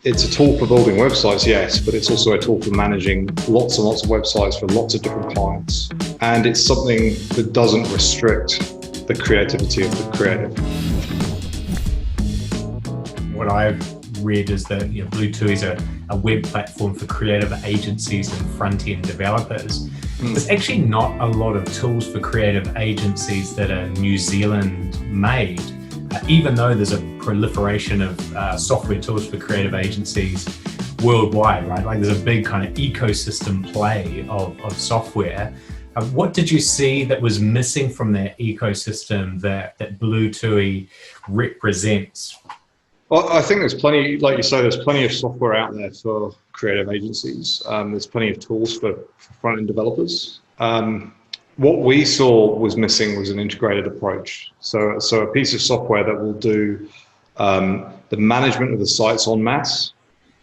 It's a tool for building websites, yes, but it's also a tool for managing lots and lots of websites for lots of different clients. And it's something that doesn't restrict the creativity of the creative. What I've read is that Blutui is a web platform for creative agencies and front-end developers. There's actually not a lot of tools for creative agencies that are New Zealand made, even though there's a proliferation of software tools for creative agencies worldwide, right? Like there's a big kind of ecosystem play of software. What did you see that was missing from that ecosystem that Blutui represents? Well, I think there's plenty, like you say, there's plenty of software out there for creative agencies. There's plenty of tools for front-end developers. What we saw was missing was an integrated approach. So a piece of software that will do the management of the sites en masse,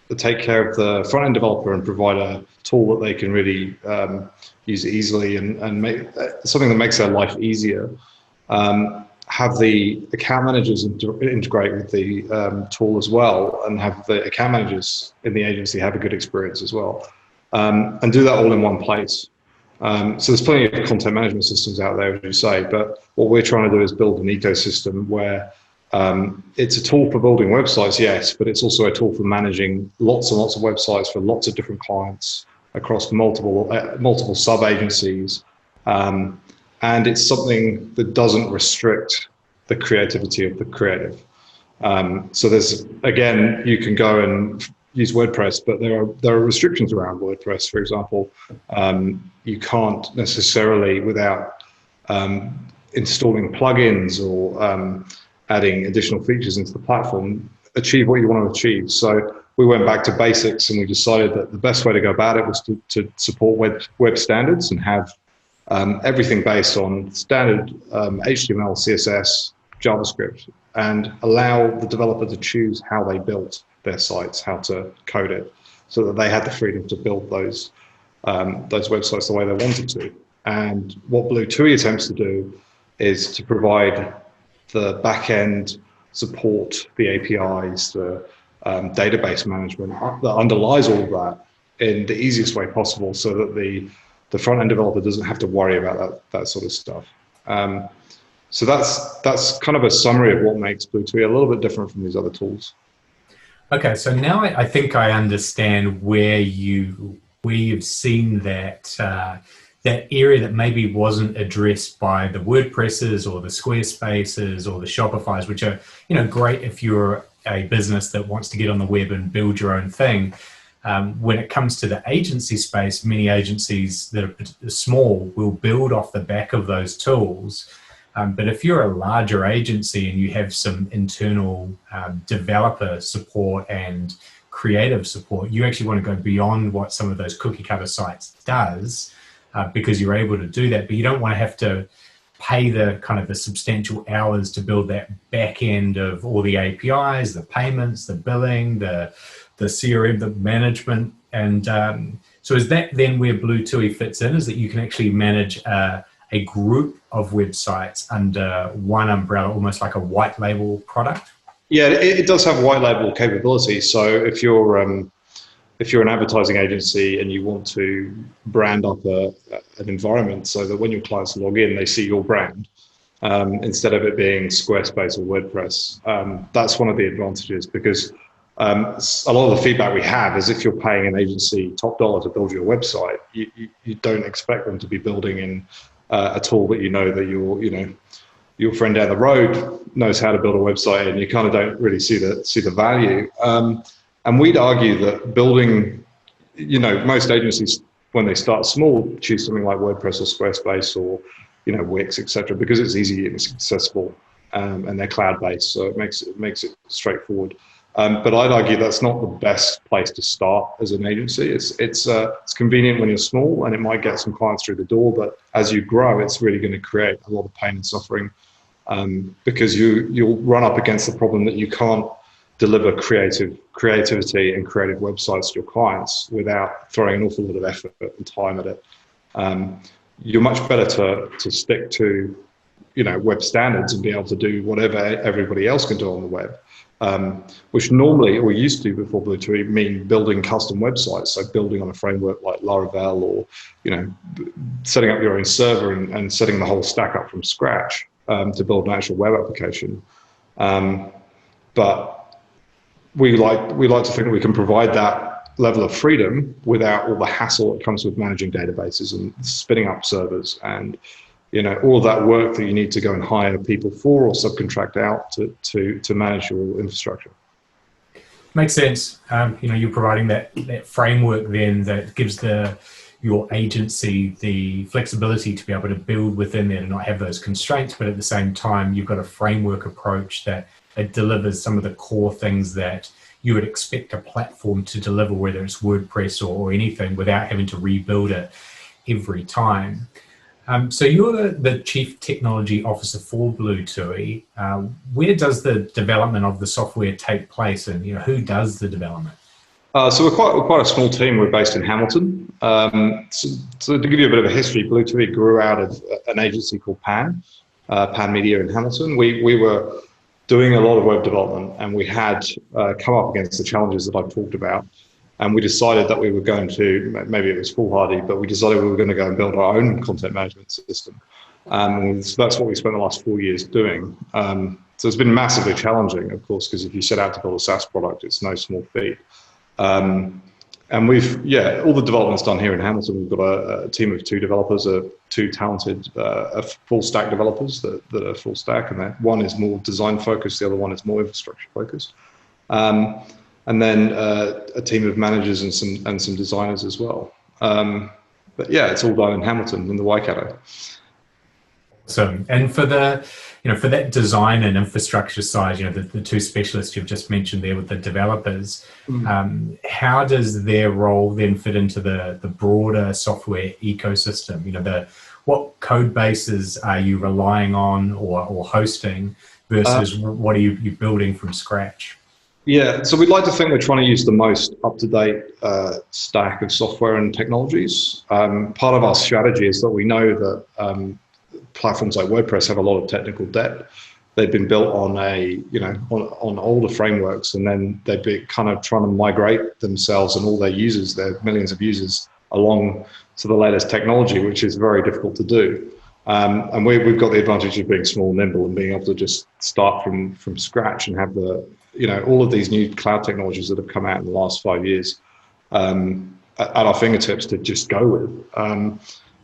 to take care of the front-end developer and provide a tool that they can really use easily and make something that makes their life easier. Have the account managers integrate with the tool as well, and have the account managers in the agency have a good experience as well, and do that all in one place. So there's plenty of content management systems out there, as you say, but what we're trying to do is build an ecosystem where it's a tool for building websites, yes, but it's also a tool for managing lots and lots of websites for lots of different clients across multiple sub-agencies. And it's something that doesn't restrict the creativity of the creative. So there's, again, you can go and use WordPress, but there are restrictions around WordPress. For example, you can't necessarily, without installing plugins or adding additional features into the platform, achieve what you want to achieve. So we went back to basics, and we decided that the best way to go about it was to support web standards and have everything based on standard HTML, CSS, JavaScript, and allow the developer to choose how they built their sites, how to code it, so that they had the freedom to build those websites the way they wanted to. And what Blutui attempts to do is to provide the back-end support, the APIs, the database management that underlies all of that in the easiest way possible, so that the front-end developer doesn't have to worry about that sort of stuff. So that's kind of a summary of what makes Blutui a little bit different from these other tools. Okay, so now I think I understand where you've seen that that area that maybe wasn't addressed by the WordPresses or the Squarespaces or the Shopifys, which are great if you're a business that wants to get on the web and build your own thing. When it comes to the agency space, many agencies that are small will build off the back of those tools. But if you're a larger agency and you have some internal developer support and creative support, you actually want to go beyond what some of those cookie cutter sites does, because you're able to do that, but you don't want to have to pay the kind of the substantial hours to build that back end of all the APIs, the payments, the billing, the CRM, the management. And so is that then where Blutui fits in, is that you can actually manage a group of websites under one umbrella, almost like a white label product? Yeah, it does have white label capability. So if you're an advertising agency and you want to brand up an environment so that when your clients log in, they see your brand, instead of it being Squarespace or WordPress, that's one of the advantages, because a lot of the feedback we have is if you're paying an agency top dollar to build your website, you don't expect them to be building in a tool that that your friend down the road knows how to build a website, and you kind of don't really see the value. And we'd argue that building, most agencies, when they start small, choose something like WordPress or Squarespace or Wix, etc., because it's easy and it's accessible, and they're cloud-based, so it makes it straightforward. But I'd argue that's not the best place to start as an agency. It's convenient when you're small, and it might get some clients through the door, but as you grow, it's really going to create a lot of pain and suffering, because you'll run up against the problem that you can't deliver creativity and creative websites to your clients without throwing an awful lot of effort and time at it. You're much better to stick to web standards and be able to do whatever everybody else can do on the web. which normally, or used to before Blutui, mean building custom websites. So building on a framework like Laravel, or setting up your own server and setting the whole stack up from scratch to build an actual web application. But we like to think that we can provide that level of freedom without all the hassle that comes with managing databases and spinning up servers and all of that work that you need to go and hire people for or subcontract out to manage your infrastructure. Makes sense. You're providing that framework then that gives your agency the flexibility to be able to build within there and not have those constraints, but at the same time, you've got a framework approach that it delivers some of the core things that you would expect a platform to deliver, whether it's WordPress or anything, without having to rebuild it every time. So you're the Chief Technology Officer for Blutui. Where does the development of the software take place, and who does the development? So we're quite a small team. We're based in Hamilton. So to give you a bit of a history, Blutui grew out of an agency called Pan Media in Hamilton. We were doing a lot of web development, and we had come up against the challenges that I've talked about. And we decided that we were going to, maybe it was foolhardy, but we decided we were going to go and build our own content management system. So that's what we spent the last 4 years doing. So it's been massively challenging, of course, because if you set out to build a SaaS product, it's no small feat. And all the development's done here in Hamilton. We've got a team of 2 developers, 2 talented full stack developers that are full stack, and one is more design focused, the other one is more infrastructure focused. And then a team of managers and some designers as well. But yeah, it's all done in Hamilton in the Waikato. So, and for for that design and infrastructure side, the 2 specialists you've just mentioned there with the developers, how does their role then fit into the broader software ecosystem? What code bases are you relying on or hosting versus what are you building from scratch? Yeah, so we'd like to think we're trying to use the most up-to-date stack of software and technologies. Part of our strategy is that we know that platforms like WordPress have a lot of technical debt. They've been built on on older frameworks, and then they've been kind of trying to migrate themselves and all their users, their millions of users, along to the latest technology, which is very difficult to do. And we've got the advantage of being small and nimble and being able to just start from scratch and have all of these new cloud technologies that have come out in the last 5 years at our fingertips to just go with.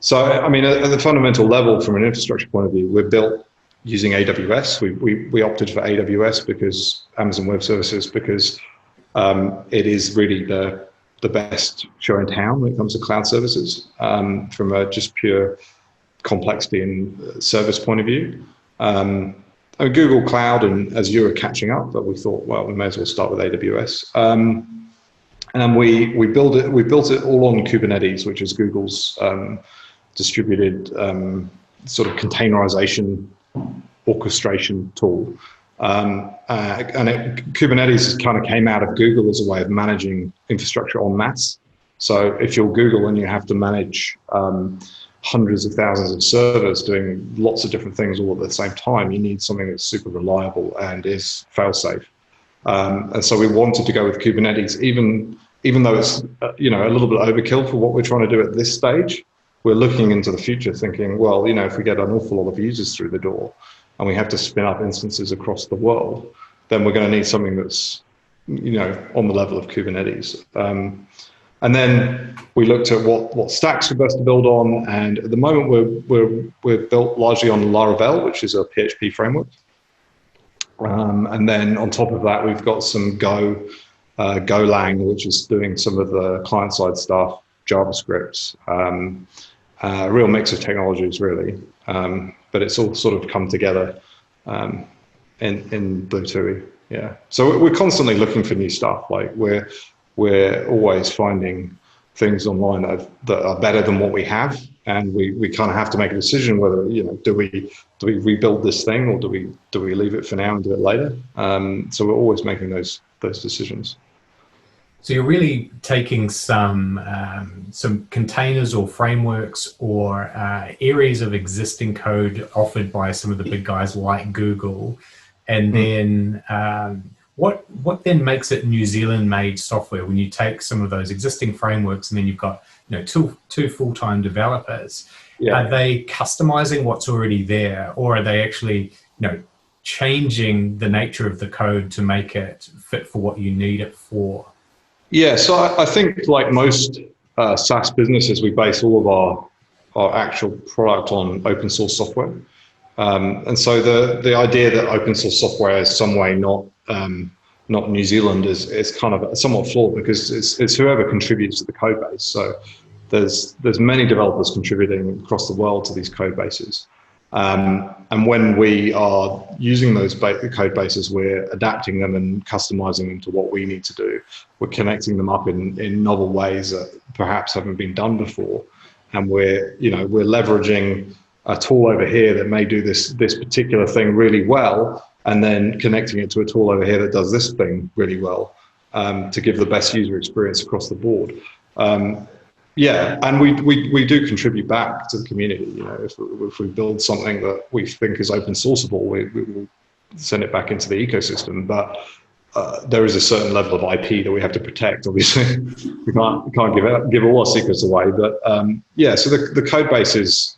So, I mean, at the fundamental level, from an infrastructure point of view, we're built using AWS. We opted for AWS because Amazon Web Services, because it is really the best show in town when it comes to cloud services from a just pure complexity and service point of view. Google Cloud and Azure are catching up, but we thought, well, we may as well start with AWS. And we built it all on Kubernetes, which is Google's distributed sort of containerization orchestration tool. Kubernetes kind of came out of Google as a way of managing infrastructure en masse. So if you're Google and you have to manage hundreds of thousands of servers doing lots of different things all at the same time, you need something that's super reliable and is fail-safe. And so we wanted to go with Kubernetes, even though it's a little bit overkill for what we're trying to do at this stage. We're looking into the future thinking, well, if we get an awful lot of users through the door and we have to spin up instances across the world, then we're going to need something that's, on the level of Kubernetes. And then we looked at what stacks are best to build on. And at the moment, we're built largely on Laravel, which is a PHP framework. And then on top of that, we've got some Golang, which is doing some of the client-side stuff, JavaScript, a real mix of technologies, really. But it's all sort of come together in Blutui. Yeah. So we're constantly looking for new stuff. Like we're always finding things online that are better than what we have, and we kind of have to make a decision whether do we rebuild this thing or do we leave it for now and do it later. So we're always making those decisions. So you're really taking some containers or frameworks or areas of existing code offered by some of the big guys like Google, and then What then makes it New Zealand-made software when you take some of those existing frameworks and then you've got two full-time developers? Yeah. Are they customizing what's already there, or are they actually changing the nature of the code to make it fit for what you need it for? Yeah, so I think like most SaaS businesses, we base all of our actual product on open source software. And so the idea that open source software is some way not New Zealand is kind of somewhat flawed, because it's whoever contributes to the code base. So there's many developers contributing across the world to these code bases. And when we are using those code bases, we're adapting them and customizing them to what we need to do. We're connecting them up in novel ways that perhaps haven't been done before. And we're leveraging a tool over here that may do this particular thing really well, and then connecting it to a tool over here that does this thing really well, to give the best user experience across the board. Yeah, and we do contribute back to the community. If we build something that we think is open sourceable, we will send it back into the ecosystem. But there is a certain level of IP that we have to protect. Obviously, we can't give all our secrets away. But yeah, so the code base is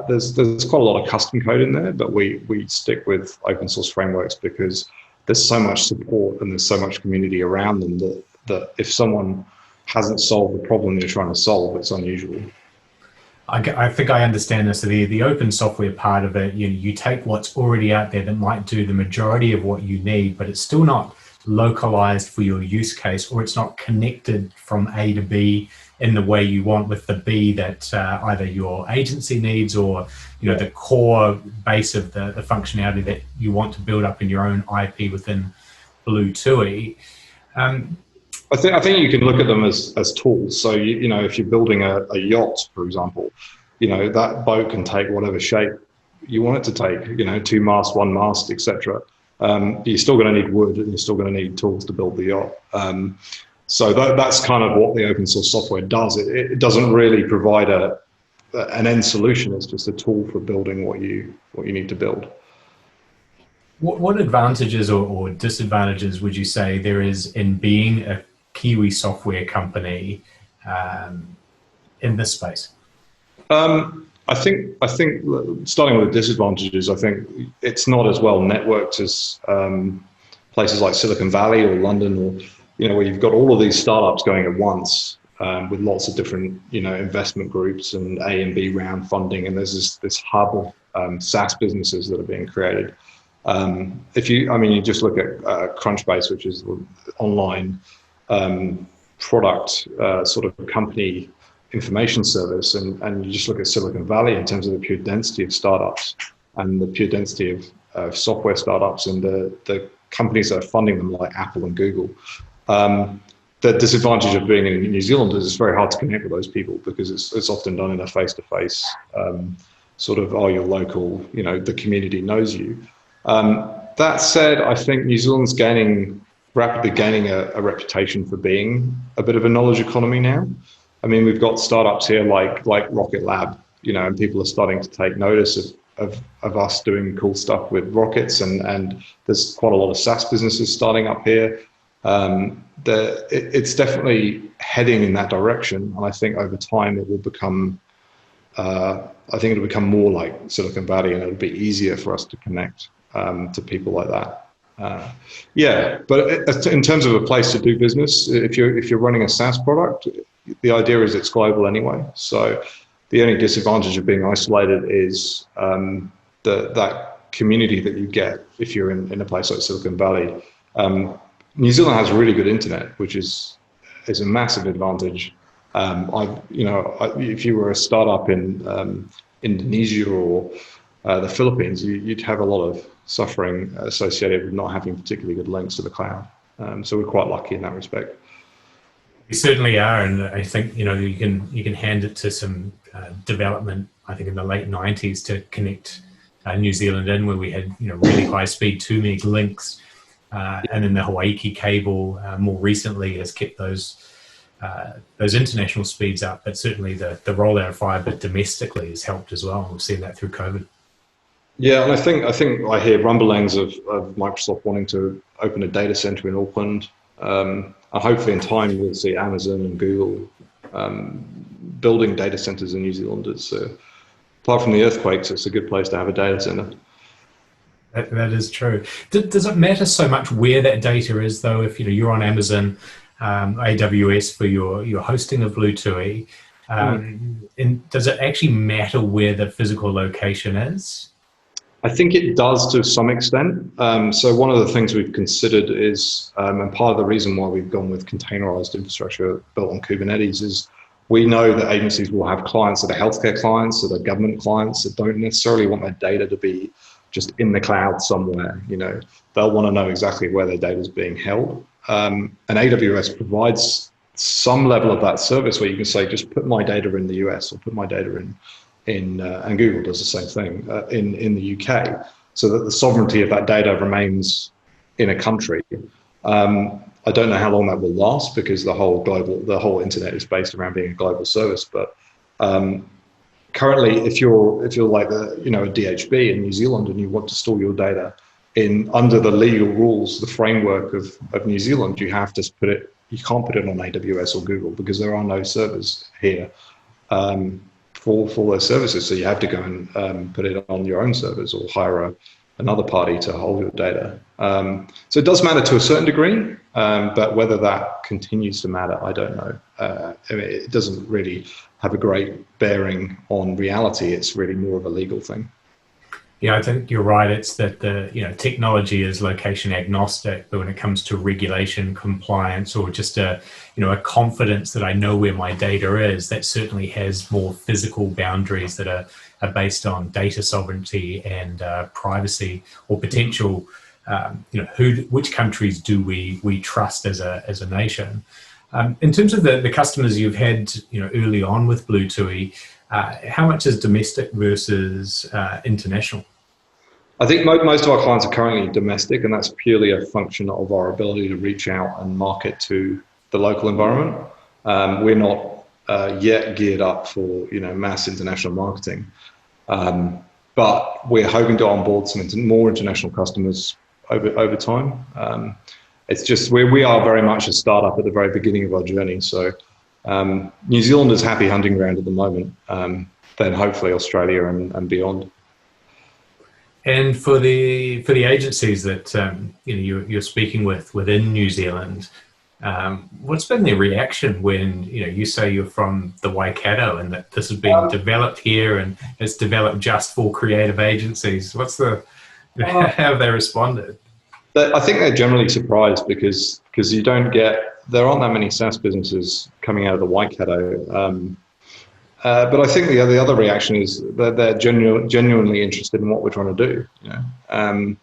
there's quite a lot of custom code in there, but we stick with open source frameworks because there's so much support and there's so much community around them that if someone hasn't solved the problem you're trying to solve, it's unusual. I think I understand this. So the open software part of it, you take what's already out there that might do the majority of what you need, but it's still not localized for your use case, or it's not connected from A to B in the way you want, with the B that either your agency needs, or the core base of the functionality that you want to build up in your own IP within Blutui. I think you can look at them as tools. So if you're building a yacht, for example, that boat can take whatever shape you want it to take. 2 masts, 1 mast, etc. You're still going to need wood, and you're still going to need tools to build the yacht. So that's kind of what the open source software does. It doesn't really provide an end solution. It's just a tool for building what you need to build. What advantages or disadvantages would you say there is in being a Kiwi software company in this space? I think starting with the disadvantages, I think it's not as well networked as places like Silicon Valley or London, or where you've got all of these startups going at once, with lots of different investment groups and A and B round funding, and there's this hub of SaaS businesses that are being created. You just look at Crunchbase, which is the online product sort of company information service, and you just look at Silicon Valley in terms of the pure density of startups and the pure density of software startups and the companies that are funding them, like Apple and Google. The disadvantage of being in New Zealand is it's very hard to connect with those people, because it's often done in a face-to-face sort of, you're local, the community knows you. That said, I think New Zealand's rapidly gaining a reputation for being a bit of a knowledge economy now. I mean, we've got startups here like Rocket Lab, and people are starting to take notice of us doing cool stuff with rockets, and there's quite a lot of SaaS businesses starting up here. It's definitely heading in that direction, and I think over time it will become it'll become more like Silicon Valley, and it'll be easier for us to connect to people like that. But in terms of a place to do business, if you're running a SaaS product, the idea is it's global anyway. So the only disadvantage of being isolated is that community that you get if you're in a place like Silicon Valley. New Zealand has really good internet, which is a massive advantage. If you were a startup in Indonesia or the Philippines, you'd have a lot of suffering associated with not having particularly good links to the cloud. So we're quite lucky in that respect. We certainly are, and I think you can hand it to some development. I think in the late '90s to connect New Zealand in, where we had really high speed 2 meg links, and then the Hawaii cable more recently has kept those international speeds up. But certainly the rollout of fibre domestically has helped as well. We've seen that through COVID. Yeah, and I hear rumblings of Microsoft wanting to open a data center in Auckland. And hopefully in time we'll see Amazon and Google building data centers in New Zealand. Apart from the earthquakes, it's a good place to have a data center. That is true. Does it matter so much where that data is, though? If you're on Amazon, AWS for your hosting of Blutui, and does it actually matter where the physical location is? I think it does to some extent. So one of the things we've considered is, and part of the reason why we've gone with containerized infrastructure built on Kubernetes is we know that agencies will have clients that are healthcare clients, that are government clients that don't necessarily want their data to be just in the cloud somewhere. They'll want to know exactly where their data is being held. And AWS provides some level of that service where you can say, just put my data in the US or put my data and Google does the same thing in the UK, so that the sovereignty of that data remains in a country. I don't know how long that will last because the whole internet is based around being a global service. But currently, if you're like a DHB in New Zealand and you want to store your data under the legal rules, the framework of New Zealand, you have to put it. You can't put it on AWS or Google because there are no servers here for those services. So you have to go and put it on your own servers or hire another party to hold your data. So it does matter to a certain degree, but whether that continues to matter, I don't know. It doesn't really have a great bearing on reality. It's really more of a legal thing. Yeah, I think you're right. It's that the technology is location agnostic, but when it comes to regulation, compliance, or just a confidence that I know where my data is, that certainly has more physical boundaries that are based on data sovereignty and privacy or potential. Which countries do we trust as a nation? In terms of the customers you've had early on with Blutui, how much is domestic versus international? I think most of our clients are currently domestic, and that's purely a function of our ability to reach out and market to the local environment. We're not yet geared up for mass international marketing, but we're hoping to onboard some more international customers over time. It's just we are very much a startup at the very beginning of our journey. So New Zealand is happy hunting ground at the moment. Then hopefully Australia and beyond. And for the agencies that you're speaking with within New Zealand, what's been their reaction when you say you're from the Waikato and that this has been developed here and it's developed just for creative agencies? How have they responded? I think they're generally surprised because there aren't that many SaaS businesses coming out of the Waikato. But I think the other reaction is that they're genuinely interested in what we're trying to do. And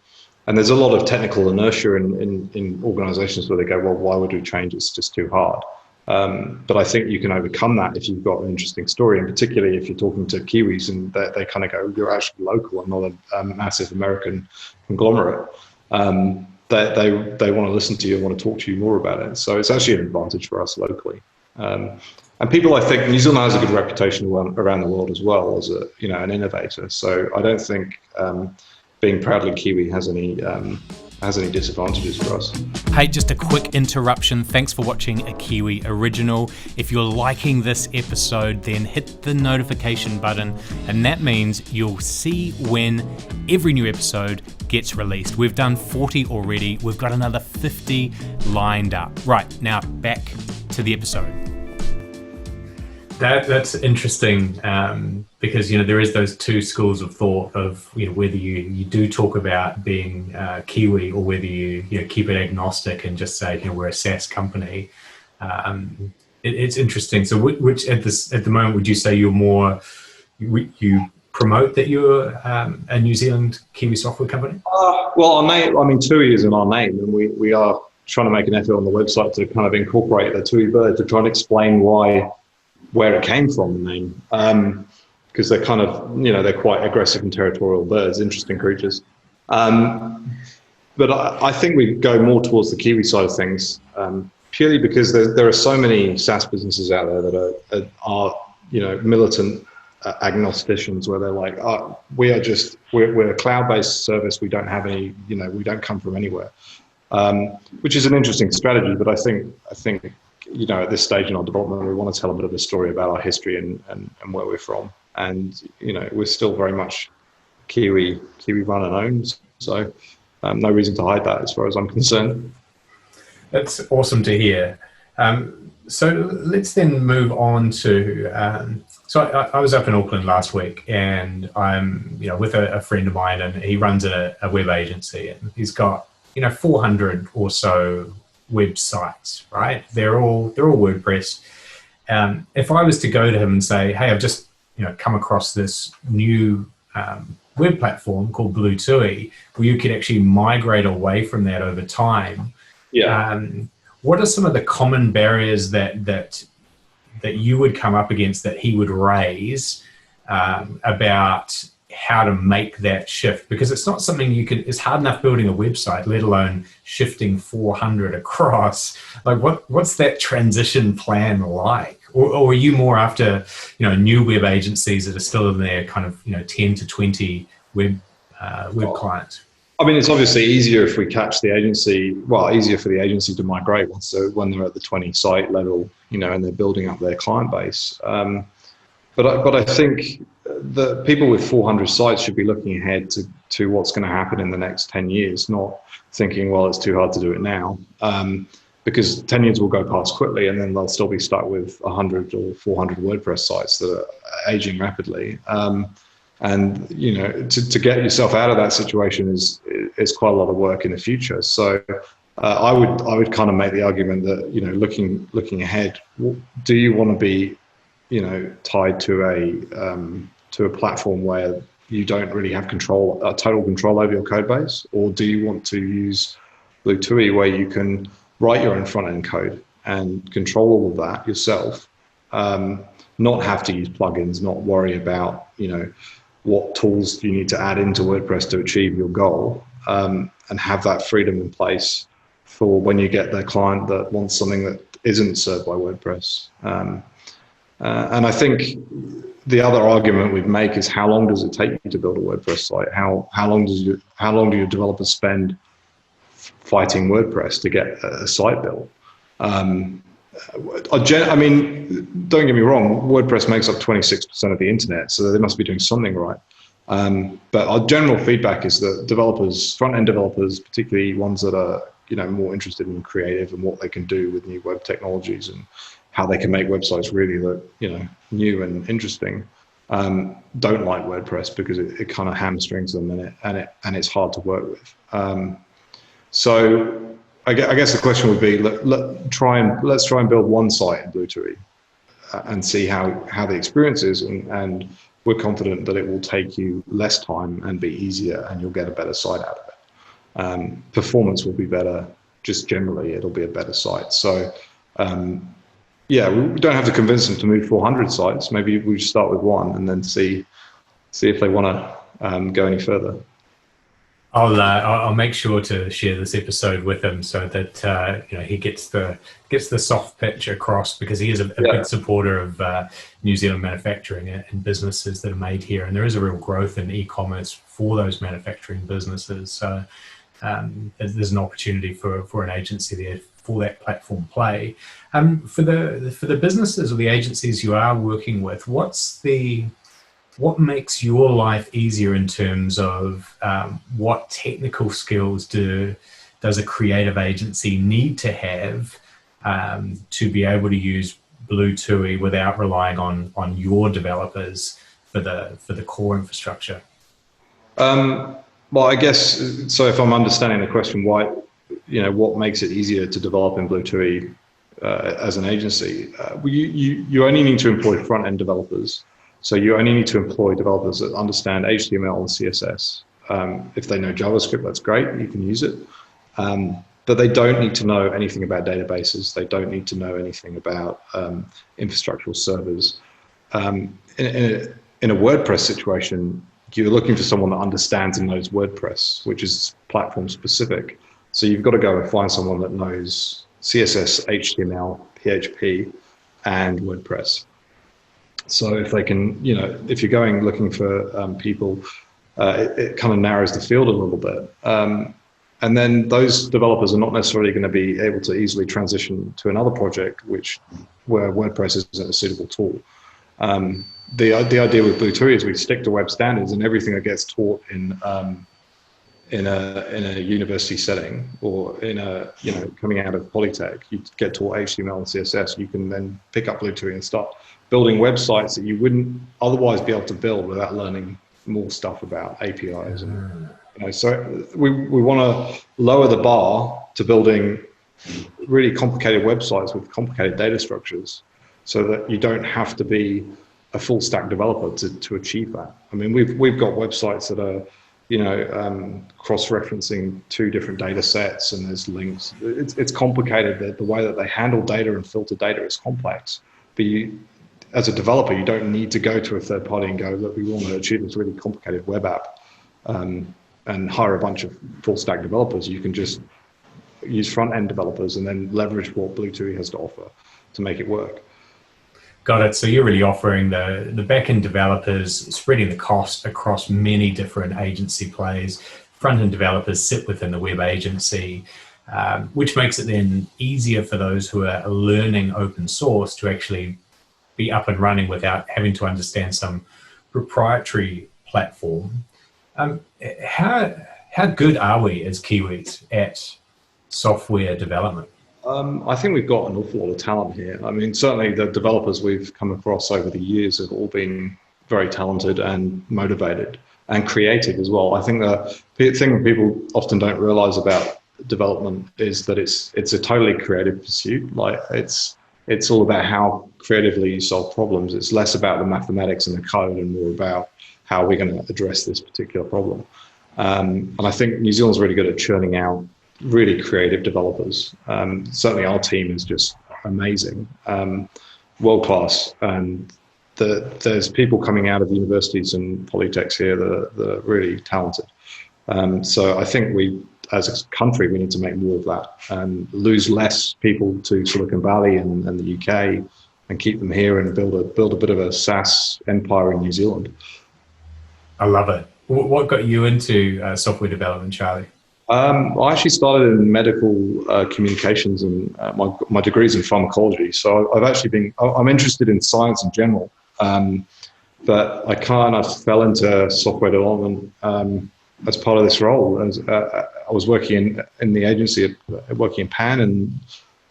there's a lot of technical inertia in organizations where they go, well, why would we change? It's just too hard. But I think you can overcome that if you've got an interesting story, and particularly if you're talking to Kiwis and they kind of go, you're actually local and not a massive American conglomerate. They want to listen to you and want to talk to you more about it. So it's actually an advantage for us locally. And people, I think, New Zealand has a good reputation around the world as well as an innovator. So I don't think being proudly Kiwi has any disadvantages for us. Hey, just a quick interruption. Thanks for watching a Kiwi original. If you're liking this episode, then hit the notification button, and that means you'll see when every new episode gets released. We've done 40 already. We've got another 50 lined up. Right, now back to the episode. That's interesting because there is those two schools of thought of whether you do talk about being Kiwi or whether you keep it agnostic and just say we're a SaaS company. It's interesting. So which at the moment would you say you're more you promote that you're a New Zealand Kiwi software company? Well, our name, TUI is in our name, and we are trying to make an effort on the website to kind of incorporate the TUI bird to try and explain where it came from, the name, because they're kind of, they're quite aggressive and territorial birds, interesting creatures. But I think we go more towards the Kiwi side of things, purely because there are so many SaaS businesses out there that are militant agnosticians where they're like, oh, we're a cloud-based service. We don't have any, we don't come from anywhere, which is an interesting strategy. But I think, at this stage in our development, we want to tell a bit of a story about our history and where we're from. And, we're still very much Kiwi run and owned. So no reason to hide that as far as I'm concerned. That's awesome to hear. So let's then move on to, so I was up in Auckland last week, and I'm, with a friend of mine, and he runs a web agency, and he's got, 400 or so websites, right? They're all WordPress. If I was to go to him and say, hey, I've just, come across this new web platform called Blutui, where you could actually migrate away from that over time. Yeah. What are some of the common barriers that you would come up against that he would raise about how to make that shift? Because it's not something it's hard enough building a website, let alone shifting 400 across. Like what's that transition plan like? Or are you more after, new web agencies that are still in their kind of, 10 to 20 web clients? I mean, it's obviously easier if we catch the agency, easier for the agency to migrate when they're at the 20 site level, and they're building up their client base. But I think the people with 400 sites should be looking ahead to what's going to happen in the next 10 years, not thinking, well, it's too hard to do it now. Because 10 years will go past quickly, and then they'll still be stuck with 100 or 400 WordPress sites that are aging rapidly. And to get yourself out of that situation is quite a lot of work in the future. So I would kind of make the argument that looking ahead, do you want to be tied to a platform where you don't really have total control over your code base, or do you want to use Blutui where you can write your own front end code and control all of that yourself, not have to use plugins, not worry about what tools you need to add into WordPress to achieve your goal, and have that freedom in place for when you get the client that wants something that isn't served by WordPress. And I think the other argument we'd make is, how long does it take you to build a WordPress site? How long do your developers spend fighting WordPress to get a site built? I mean, don't get me wrong, WordPress makes up 26% of the internet, so they must be doing something right. But our general feedback is that front-end developers, particularly ones that are more interested in creative and what they can do with new web technologies and how they can make websites really look new and interesting, don't like WordPress because it kind of hamstrings them and it's hard to work with. So I guess the question would be, let's try and build one site in Blutui and see how the experience is, and we're confident that it will take you less time and be easier, and you'll get a better site out of it. Performance will be better, just generally it'll be a better site. So we don't have to convince them to move 400 sites. Maybe we just start with one and then see if they want to go any further. I'll make sure to share this episode with him so that he gets the soft pitch across, because he is a big supporter of New Zealand manufacturing and businesses that are made here, and there is a real growth in e-commerce for those manufacturing businesses. So there's an opportunity for an agency there for that platform play. For the businesses or the agencies you are working with, what makes your life easier in terms of what technical skills does a creative agency need to have to be able to use Blutui without relying on your developers for the core infrastructure? Well, I guess so. If I'm understanding the question, what makes it easier to develop in Blutui as an agency? You only need to employ front-end developers. So you only need to employ developers that understand HTML and CSS. If they know JavaScript, that's great, you can use it. But they don't need to know anything about databases. They don't need to know anything about infrastructural servers. In a WordPress situation, you're looking for someone that understands and knows WordPress, which is platform specific. So you've got to go and find someone that knows CSS, HTML, PHP, and WordPress. So if they can, if you're going looking for people, it kind of narrows the field a little bit. And then those developers are not necessarily going to be able to easily transition to another project where WordPress isn't a suitable tool. The idea with Blutui is we stick to web standards, and everything that gets taught in a university setting, or coming out of Polytech, you get taught HTML and CSS. You can then pick up Blutui and start building websites that you wouldn't otherwise be able to build without learning more stuff about APIs. And so we want to lower the bar to building really complicated websites with complicated data structures, so that you don't have to be a full stack developer to achieve that. I mean, we've got websites that are cross-referencing 2 different data sets, and there's links. It's complicated. The way that they handle data and filter data is complex. But as a developer, you don't need to go to a third party and go, look, we want to achieve this really complicated web app, and hire a bunch of full stack developers. You can just use front end developers and then leverage what Blutui has to offer to make it work. Got it. So you're really offering the back-end developers, spreading the cost across many different agency plays. Front-end developers sit within the web agency, which makes it then easier for those who are learning open source to actually be up and running without having to understand some proprietary platform. How good are we as Kiwis at software development? I think we've got an awful lot of talent here. I mean, certainly the developers we've come across over the years have all been very talented and motivated and creative as well. I think the thing that people often don't realize about development is that it's a totally creative pursuit. Like it's all about how creatively you solve problems. It's less about the mathematics and the code and more about how we're going to address this particular problem. And I think New Zealand's really good at churning out really creative developers. Certainly our team is just amazing, world class, and there's people coming out of universities and polytechs here that are really talented. So I think as a country, we need to make more of that and lose less people to Silicon Valley and the UK, and keep them here and build a bit of a SaaS empire in New Zealand. I love it. What got you into software development, Charlie? I actually started in medical communications, and my degree's in pharmacology. So I'm interested in science in general, but I kind of fell into software development as part of this role. I was working in the agency, working in Pan, and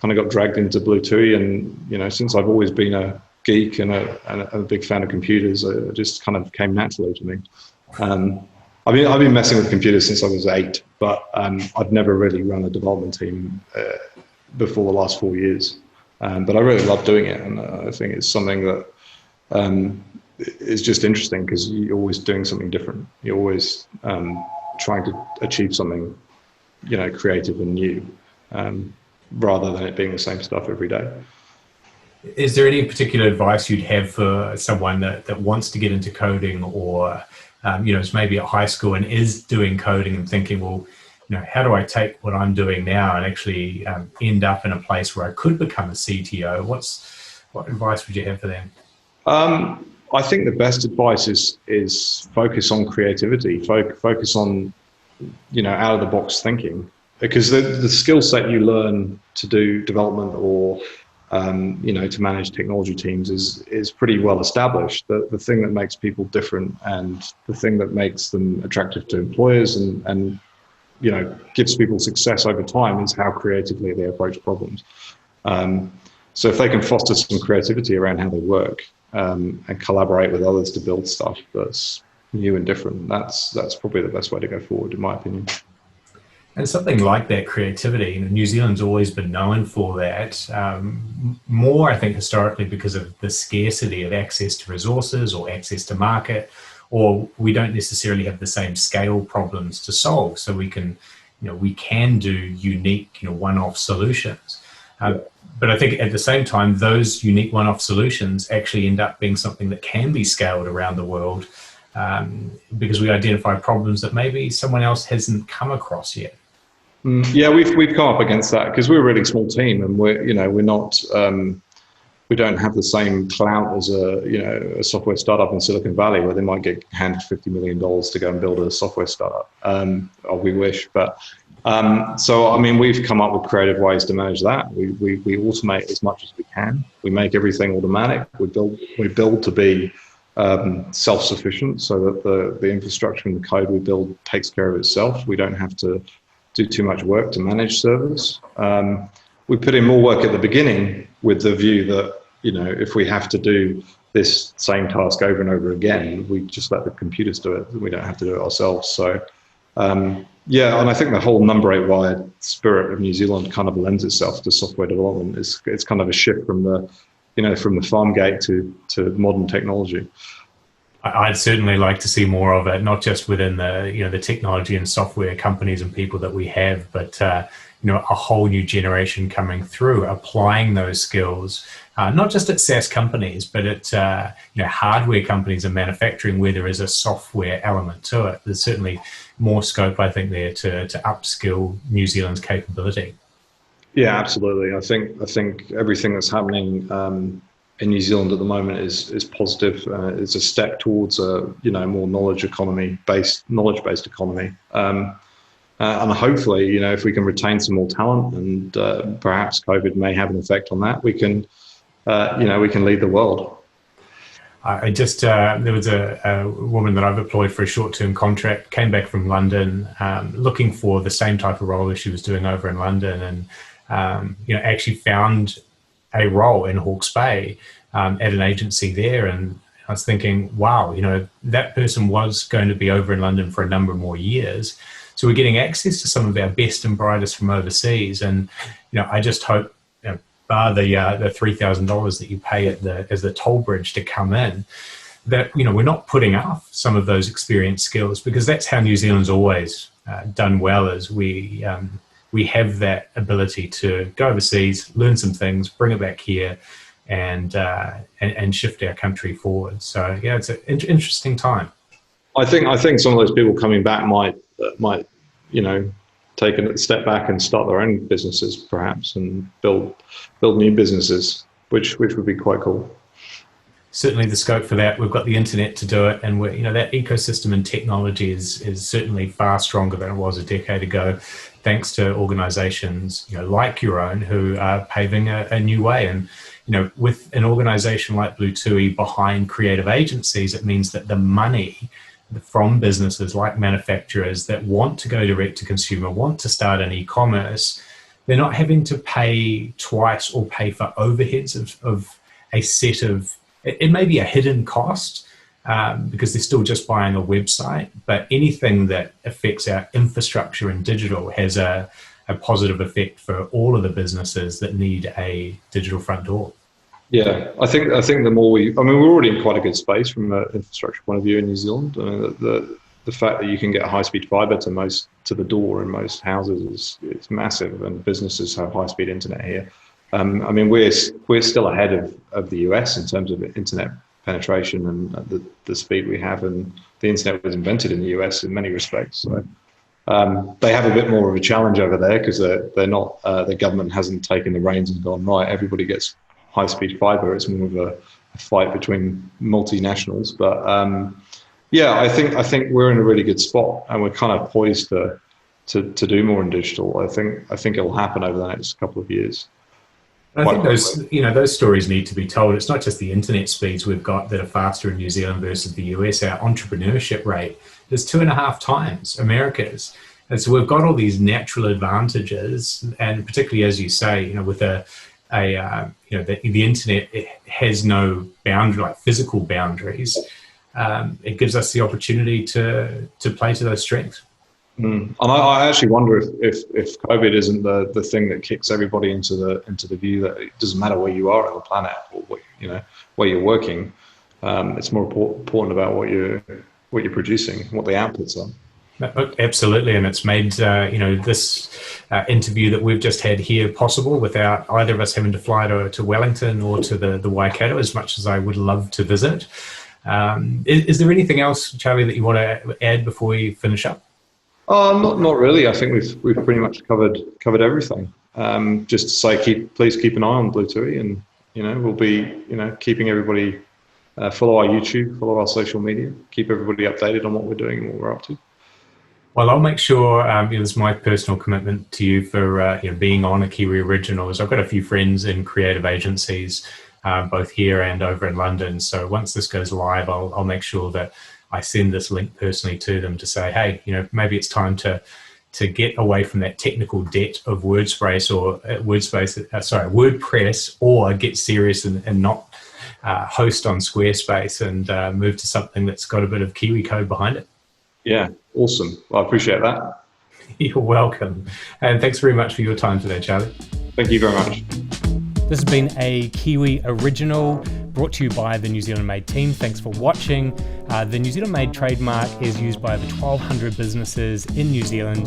kind of got dragged into Blutui. And since I've always been a geek and a big fan of computers, it just kind of came naturally to me. I've been messing with computers since I was 8, but I've never really run a development team before the last 4 years. But I really love doing it, and I think it's something that is just interesting because you're always doing something different. You're always trying to achieve something, creative and new, rather than it being the same stuff every day. Is there any particular advice you'd have for someone that wants to get into coding, or is maybe at high school and is doing coding and thinking, well, how do I take what I'm doing now and actually end up in a place where I could become a CTO? What advice would you have for them? I think the best advice is focus on creativity, focus on, out of the box thinking, because the skill set you learn to do development or to manage technology teams is pretty well established. The thing that makes people different and the thing that makes them attractive to employers and gives people success over time is how creatively they approach problems. So if they can foster some creativity around how they work and collaborate with others to build stuff that's new and different, that's probably the best way to go forward, in my opinion. And something like that creativity, New Zealand's always been known for that, more, I think, historically because of the scarcity of access to resources or access to market, or we don't necessarily have the same scale problems to solve. So we can do unique, one-off solutions. But I think at the same time, those unique one-off solutions actually end up being something that can be scaled around the world because we identify problems that maybe someone else hasn't come across yet. Yeah, we've come up against that because we're a really small team, and we're not we don't have the same clout as a software startup in Silicon Valley where they might get handed $50 million to go and build a software startup. Or we wish, but so I mean, we've come up with creative ways to manage that. We automate as much as we can. We make everything automatic. We build to be self-sufficient, so that the infrastructure and the code we build takes care of itself. We don't have to do too much work to manage servers. We put in more work at the beginning with the view that, if we have to do this same task over and over again, we just let the computers do it. We don't have to do it ourselves. So, yeah, and I think the whole number 8 wired spirit of New Zealand kind of lends itself to software development. It's kind of a shift from the farm gate to modern technology. I'd certainly like to see more of it, not just within the technology and software companies and people that we have, but a whole new generation coming through, applying those skills, not just at SaaS companies, but at hardware companies and manufacturing, where there is a software element to it. There's certainly more scope, I think, there to upskill New Zealand's capability. Yeah, absolutely. I think everything that's happening in New Zealand at the moment is positive. It's a step towards a more knowledge-based economy. And hopefully, if we can retain some more talent, and perhaps COVID may have an effect on that, we can lead the world. I just there was a woman that I've employed for a short-term contract, came back from London, looking for the same type of role as she was doing over in London, and actually found a role in Hawke's Bay at an agency there. And I was thinking, wow, that person was going to be over in London for a number more years. So we're getting access to some of our best and brightest from overseas. And, I just hope, bar the $3,000 that you pay as the toll bridge to come in, that, we're not putting off some of those experience skills, because that's how New Zealand's always done well, is we have that ability to go overseas, learn some things, bring it back here, and shift our country forward. So yeah, it's an interesting time. I think some of those people coming back might take a step back and start their own businesses, perhaps, and build new businesses, which would be quite cool. Certainly the scope for that. We've got the internet to do it, and that ecosystem and technology is certainly far stronger than it was a decade ago, thanks to organizations like your own, who are paving a new way. And with an organization like Blutui behind creative agencies, it means that the money from businesses like manufacturers that want to go direct to consumer, want to start an e-commerce, they're not having to pay twice or pay for overheads of a set of, it may be a hidden cost, because they're still just buying a website, but anything that affects our infrastructure and digital has a positive effect for all of the businesses that need a digital front door. Yeah, I think the more we're already in quite a good space from an infrastructure point of view in New Zealand. I mean, the fact that you can get high-speed fiber to the door in most houses is massive, and businesses have high-speed internet here. We're still ahead of the US in terms of internet penetration and the speed we have, and the internet was invented in the US in many respects. So they have a bit more of a challenge over there, because they're not the government hasn't taken the reins and gone, right, everybody gets high-speed fiber. It's more of a fight between multinationals. But yeah, I think we're in a really good spot, and we're kind of poised to do more in digital. I think it'll happen over the next couple of years. I think those stories need to be told. It's not just the internet speeds we've got that are faster in New Zealand versus the US. Our entrepreneurship rate is 2.5 times America's. And so we've got all these natural advantages, and particularly, as you say, with the internet, it has no boundary, like physical boundaries. It gives us the opportunity to play to those strengths. And I actually wonder if COVID isn't the thing that kicks everybody into the view that it doesn't matter where you are on the planet, or where you're working. It's more important about what you're producing, what the outputs are. Absolutely, and it's made this interview that we've just had here possible without either of us having to fly to Wellington or to the Waikato, as much as I would love to visit. Is there anything else, Charlie, that you want to add before we finish up? Not really. I think we've pretty much covered everything. Just to say, please keep an eye on Blutui, and we'll be, keeping everybody, follow our YouTube, follow our social media, keep everybody updated on what we're doing and what we're up to. Well, I'll make sure, this is my personal commitment to you for being on a Kiwi Originals. I've got a few friends in creative agencies, both here and over in London. So once this goes live, I'll make sure that I send this link personally to them to say, hey, maybe it's time to get away from that technical debt of WordPress, or get serious and not host on Squarespace and move to something that's got a bit of Kiwi code behind it. Yeah, awesome. Well, I appreciate that. You're welcome. And thanks very much for your time today, Charlie. Thank you very much. This has been a Kiwi Original brought to you by the New Zealand Made team. Thanks for watching. The New Zealand Made trademark is used by over 1,200 businesses in New Zealand.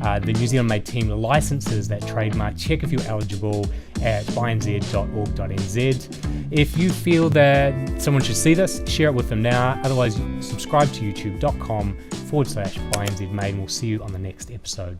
The New Zealand Made team licenses that trademark. Check if you're eligible at bynz.org.nz. If you feel that someone should see this, share it with them now. Otherwise, subscribe to youtube.com/bynzmade, and we'll see you on the next episode.